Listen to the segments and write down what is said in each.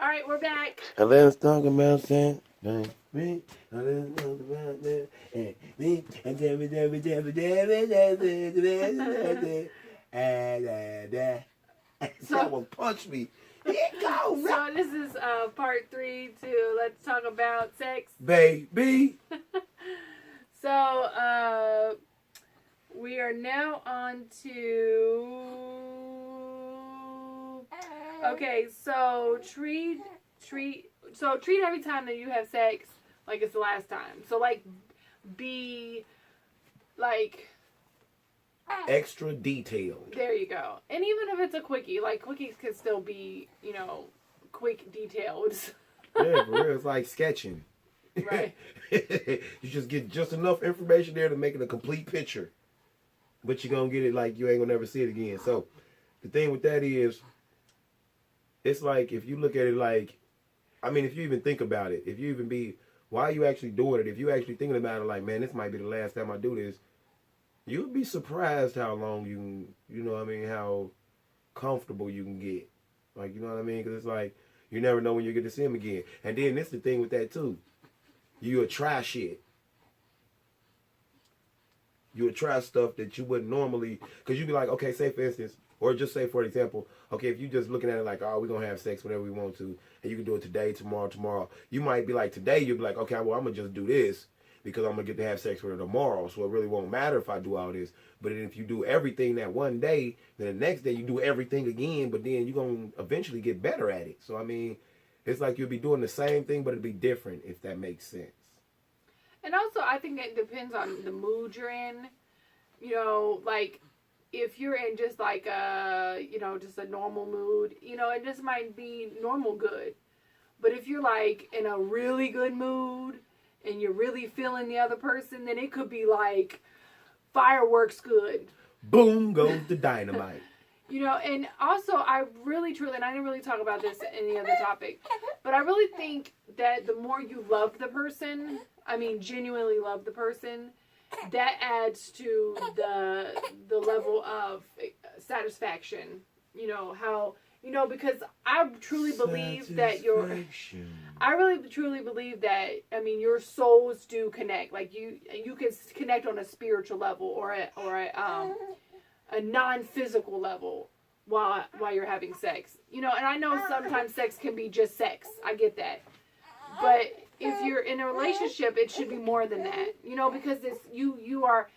All right, we're back. And let's talk about sex. Me, let's talk about that. And me, and someone punch me. Here it goes. So this is part 3 to Let's Talk About Sex. Baby. So we are now on to... Okay, so treat every time that you have sex like it's the last time. So like be like Extra detailed. there you go. And even if it's a quickie, like quickies can still be, quick detailed. Yeah, for real. It's like sketching. Right. You just get just enough information there to make it a complete picture. But you're going to get it like you ain't going to never see it again. So the thing with that is, it's like if you look at it like, if you even think about it, if you even be, why are you actually doing it? If you actually thinking about it like, man, this might be the last time I do this, you'll be surprised how long how comfortable you can get. Like, you know what I mean? Because it's like, you never know when you get to see him again. And then this is the thing with that too. You'll try shit. You'll try stuff that you wouldn't normally, because you be like, okay, say for instance, or just say for example, okay, if you just looking at it like, oh, we're going to have sex whenever we want to, and you can do it today, tomorrow, you might be like, today, you'll be like, okay, well, I'm going to just do this because I'm going to get to have sex with her tomorrow, so it really won't matter if I do all this. But then if you do everything that one day, then the next day you do everything again, but then you're going to eventually get better at it. So, it's like you'll be doing the same thing, but it'll be different, if that makes sense. And also, I think it depends on the mood you're in. Like, if you're in just like just a normal mood, it just might be normal good. But if you're like in a really good mood and you're really feeling the other person, then it could be like fireworks good. Boom goes the dynamite. And also I really truly, and I didn't really talk about this in the other topic, but I really think that the more you love the person, genuinely love the person, that adds to the level of satisfaction. Because I truly believe that I really truly believe that your souls do connect. Like you can connect on a spiritual level or a non-physical level while you're having sex. And I know sometimes sex can be just sex. I get that. But if you're in a relationship, it should be more than that. Because you are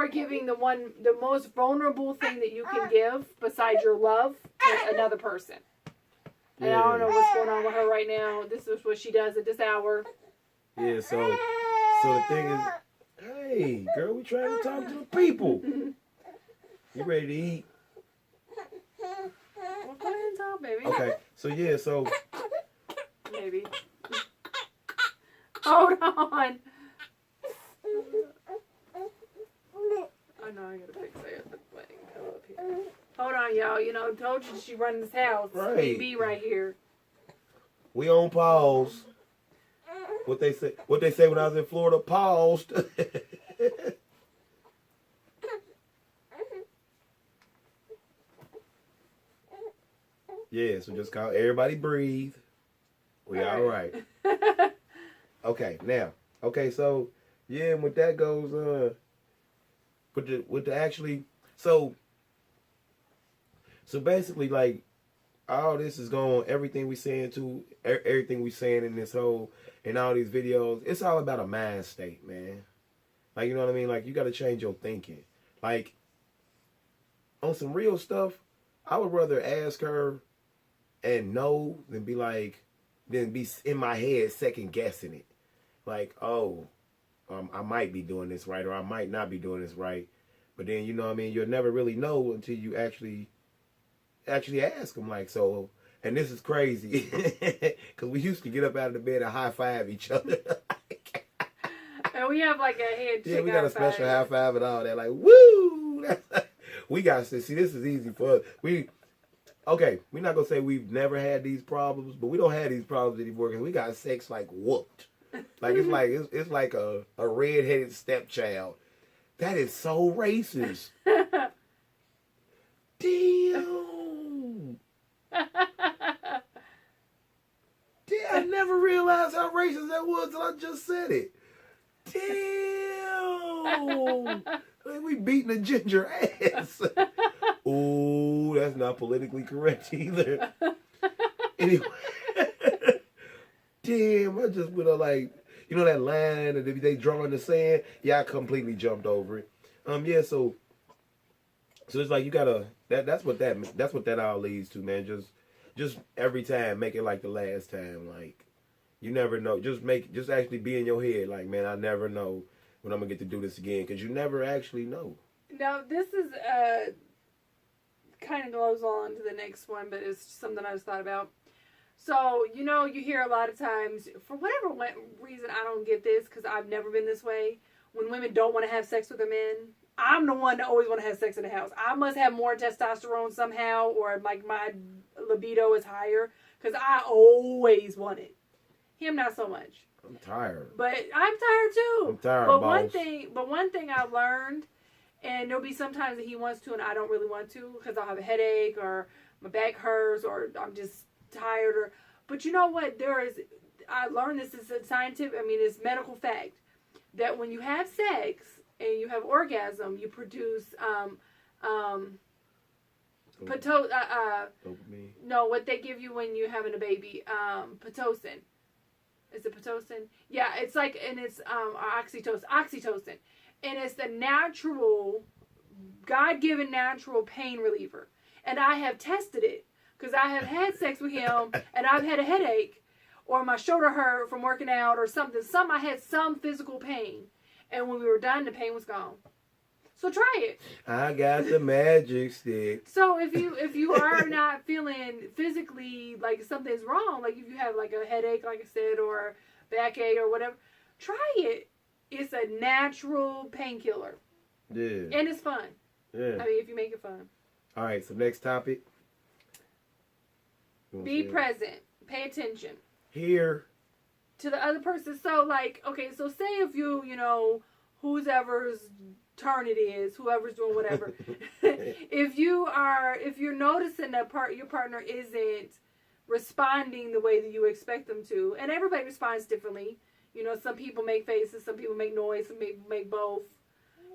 giving the most vulnerable thing that you can give besides your love to another person. And I don't know what's going on with her right now. This is what she does at this hour. Yeah, so the thing is, hey, girl, we trying to talk to the people. You ready to eat? Well, go ahead and talk, baby. Okay, so Maybe. Hold on. Oh no, I gotta fix that. Come up here. Hold on, y'all. Told you she run this house. Right. Baby right here. We on pause. What they say when I was in Florida, paused. Yeah, so just call everybody breathe. We all right. Okay, now. Okay, so yeah, and with that goes with the actually so basically like all this is going everything we saying in this whole in all these videos, it's all about a mind state, man. Like, you know what I mean? Like, you got to change your thinking. Like, on some real stuff, I would rather ask her and know than be in my head second guessing it. Like, I might be doing this right, or I might not be doing this right. But then, you know what I mean? You'll never really know until you actually ask them. Like, so, and this is crazy. Because we used to get up out of the bed and high five each other. And we have like a handshake. Yeah, we got a special high five and all that. Like, woo! We got to see, this is easy for us. We're not going to say we've never had these problems, but we don't have these problems anymore because we got sex like whooped. Like, it's like a red-headed stepchild. That is so racist. Damn. realize how racist that was till I just said it. Damn. Like we beating a ginger ass. Ooh, that's not politically correct either. Anyway. Damn, I just went on like, you know that line that they draw in the sand? Yeah, I completely jumped over it. Yeah, so it's like you gotta that's what that all leads to, man. Just every time make it like the last time. Like you never know. Just actually be in your head like, man, I never know when I'm gonna get to do this again, because you never actually know. Now this is kind of goes on to the next one, but it's something I just thought about. So, you know, you hear a lot of times, for whatever reason, I don't get this, because I've never been this way, when women don't want to have sex with their men, I'm the one that always want to have sex in the house. I must have more testosterone somehow, or like my libido is higher, because I always want it. Him, not so much. I'm tired. But I'm tired too. I'm tired, but boss. one thing I've learned, and there'll be sometimes that he wants to and I don't really want to, because I'll have a headache, or my back hurts, or I'm just tired, but you know what, I learned this is a scientific, it's medical fact, that when you have sex and you have orgasm, you produce what they give you when you're having a baby, pitocin. Is it pitocin? Yeah, it's like, and it's oxytocin, and it's the natural, God-given natural pain reliever, and I have tested it. Because I have had sex with him, and I've had a headache, or my shoulder hurt from working out, or something. I had some physical pain, and when we were done, the pain was gone. So try it. I got the magic stick. So if you are not feeling physically like something's wrong, like if you have like a headache, like I said, or backache or whatever, try it. It's a natural painkiller. Yeah. And it's fun. Yeah. If you make it fun. All right. So next topic. Be present. Pay attention. Here. To the other person. So, like, okay, so say if whoever's turn it is, whoever's doing whatever. if you're noticing that your partner isn't responding the way that you expect them to, and everybody responds differently. You know, some people make faces, some people make noise, some people make both.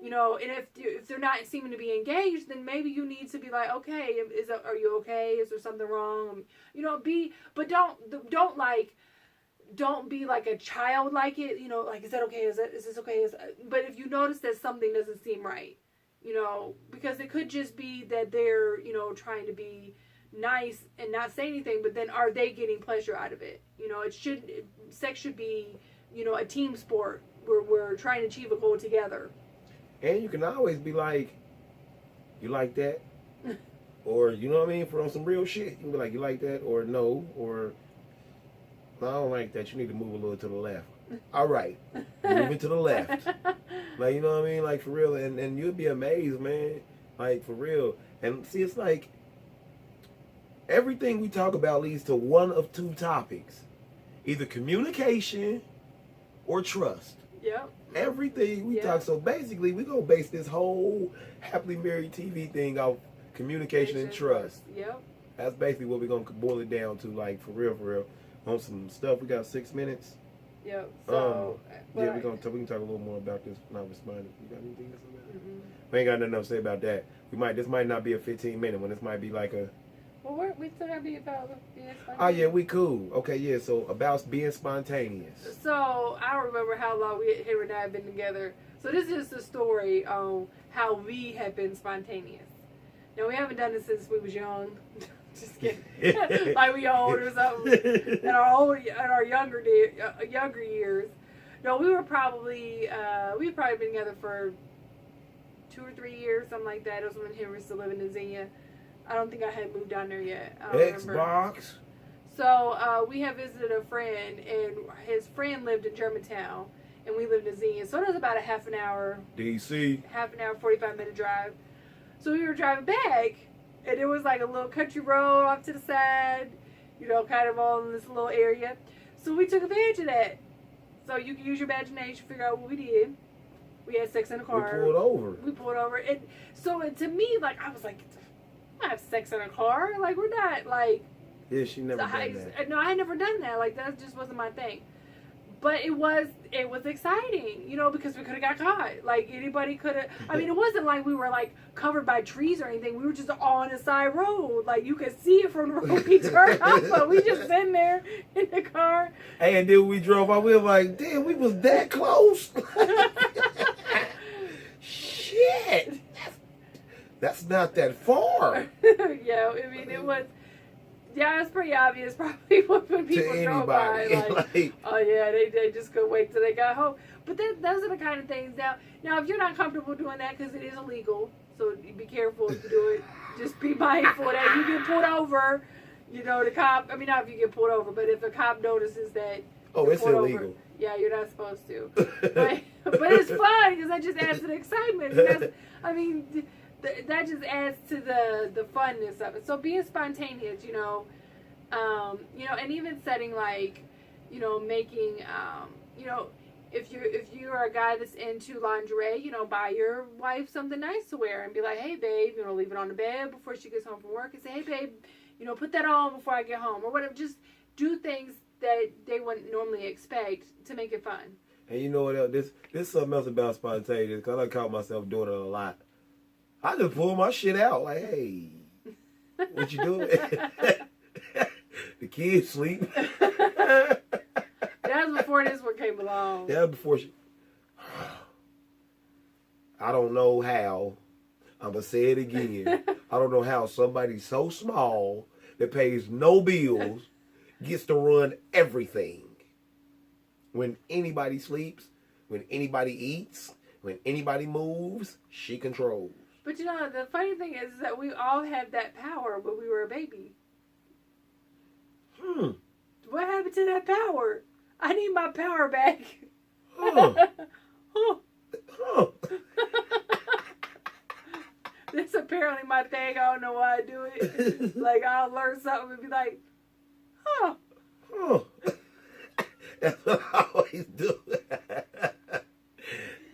You know, and if they're not seeming to be engaged, then maybe you need to be like, okay, are you okay? Is there something wrong? You know, don't be like a child like it. You know, like, is that okay? Is this okay? But if you notice that something doesn't seem right, you know, because it could just be that they're, you know, trying to be nice and not say anything, but then are they getting pleasure out of it? You know, sex should be, you know, a team sport where we're trying to achieve a goal together. And you can always be like, you like that? Or, you know what I mean? For some real shit. You can be like, you like that? Or no. Or, no, I don't like that. You need to move a little to the left. All right. Moving to the left. Like, you know what I mean? Like, for real. And you'd be amazed, man. Like, for real. And see, it's like, everything we talk about leads to one of two topics. Either communication or trust. Yep. Everything we talk. So basically, we're going to base this whole Happily Married TV thing off communication and trust. Yep. That's basically what we're going to boil it down to, like, for real. On some stuff. We got 6 minutes. Yep. So, yeah, we can talk a little more about this not responding. You got anything to say about that? Mm-hmm. We ain't got nothing else to say about that. This might not be a 15-minute one. This might be like a... Well, we still got to be about being spontaneous. Oh, yeah, we cool. Okay, yeah, so about being spontaneous. So, I don't remember how long him and I have been together. So, this is the story on how we have been spontaneous. Now, we haven't done this since we was young. Just kidding. Like we old or something. In our younger years. No, we've probably been together for 2 or 3 years, something like that. It was when Henry was still living in Xenia. I don't think I had moved down there yet. Xbox. So we have visited a friend, and his friend lived in Germantown, and we lived in Xenia. So it was about a half an hour, DC. 45-minute drive. So we were driving back, and it was like a little country road off to the side, you know, kind of all in this little area. So we took advantage of that. So you can use your imagination, figure out what we did. We had sex in the car. We pulled over. And so to me, like, I was like, I have sex in a car. Like, we're not, like... Yeah, she never done that. No, I had never done that. Like, that just wasn't my thing. But it was exciting, you know, because we could have got caught. Like, anybody could have. I mean, it wasn't like we were, like, covered by trees or anything. We were just on a side road. Like, you could see it from the road we turned off. But we just sitting there in the car. Hey, and then we drove out. We were like, damn, we was that close. Shit. That's not that far. Yeah, I mean, it was. Yeah, it's pretty obvious probably when people drove by. Like, oh yeah, they just couldn't wait till they got home. But those are the kind of things. Now, if you're not comfortable doing that, because it is illegal, so be careful if you do it. Just be mindful that you get pulled over. You know, the cop. I mean, not if you get pulled over, but if a cop notices that. Oh, it's illegal. Over, yeah, you're not supposed to. but it's fun because that just adds to the excitement. And I mean. That just adds to the funness of it. So being spontaneous, you know, and even setting like, you know, making, you know, if you're a guy that's into lingerie, you know, buy your wife something nice to wear and be like, hey babe, you know, leave it on the bed before she gets home from work and say, hey babe, you know, put that on before I get home or whatever. Just do things that they wouldn't normally expect to make it fun. And you know what else? This is something else about spontaneous because I caught myself doing it a lot. I just pull my shit out like, hey, what you doing? The kids sleep. That was before this one came along. That was before she. I don't know how. I'm going to say it again. I don't know how somebody so small that pays no bills gets to run everything. When anybody sleeps, when anybody eats, when anybody moves, she controls. But you know, the funny thing is that we all had that power when we were a baby. What happened to that power? I need my power back. That's apparently my thing. I don't know why I do it. Like, I'll learn something and be like, That's what I always do.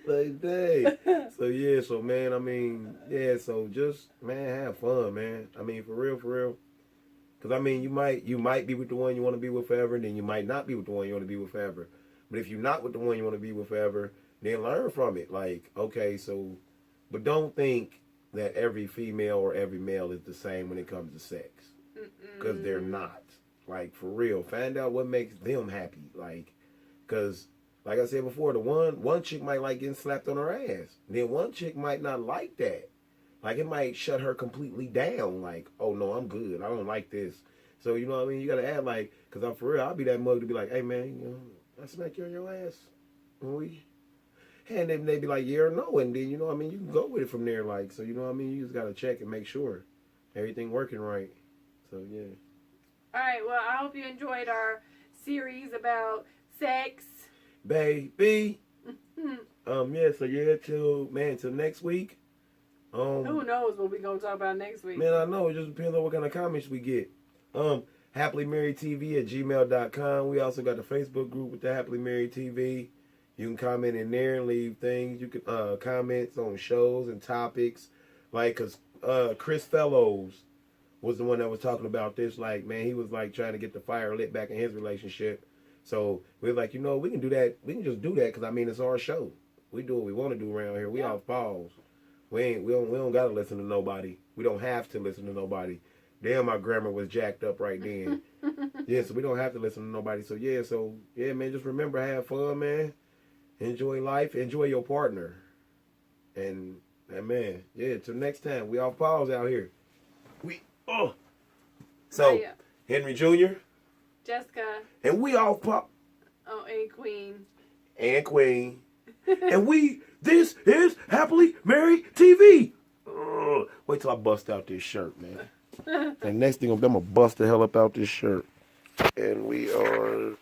Like, dang. So, yeah, so, man, I mean, yeah, so just, man, have fun, man. I mean, for real. Because, I mean, you might be with the one you want to be with forever, and then you might not be with the one you want to be with forever. But if you're not with the one you want to be with forever, then learn from it. Like, okay, so, but don't think that every female or every male is the same when it comes to sex. Because they're not. Like, for real. Find out what makes them happy. Like, because... Like I said before, the one chick might like getting slapped on her ass. Then one chick might not like that. Like, it might shut her completely down. Like, oh, no, I'm good. I don't like this. So, you know what I mean? You got to act like, because I'm for real, I'll be that mug to be like, hey, man, you know, I smack you on your ass. And then they be like, yeah or no. And then, you know what I mean? You can go with it from there. Like, so, you know what I mean? You just got to check and make sure everything working right. So, yeah. All right. Well, I hope you enjoyed our series about sex. Baby. Yeah, so yeah, till next week. Who knows what we're gonna talk about next week? Man, I know, it just depends on what kind of comments we get. Happily Married TV at gmail.com. We also got the Facebook group with the Happily Married TV. You can comment in there and leave things. You can comments on shows and topics. Like, cause Chris Fellows was the one that was talking about this. Like, man, he was like trying to get the fire lit back in his relationship. So we're like, you know, we can do that. We can just do that because, I mean, it's our show. We do what we want to do around here. We off pause. We don't gotta listen to nobody. We don't have to listen to nobody. Damn, my grammar was jacked up right then. Yeah, so we don't have to listen to nobody. So yeah, man, just remember, have fun, man. Enjoy life. Enjoy your partner. And man, yeah, till next time. We off pause out here. So Henry Jr. Jessica. And we off pop. Oh, and Queen. And Queen. And this is Happily Married TV. Wait till I bust out this shirt, man. And next thing I'm going to bust the hell up out this shirt. And we are...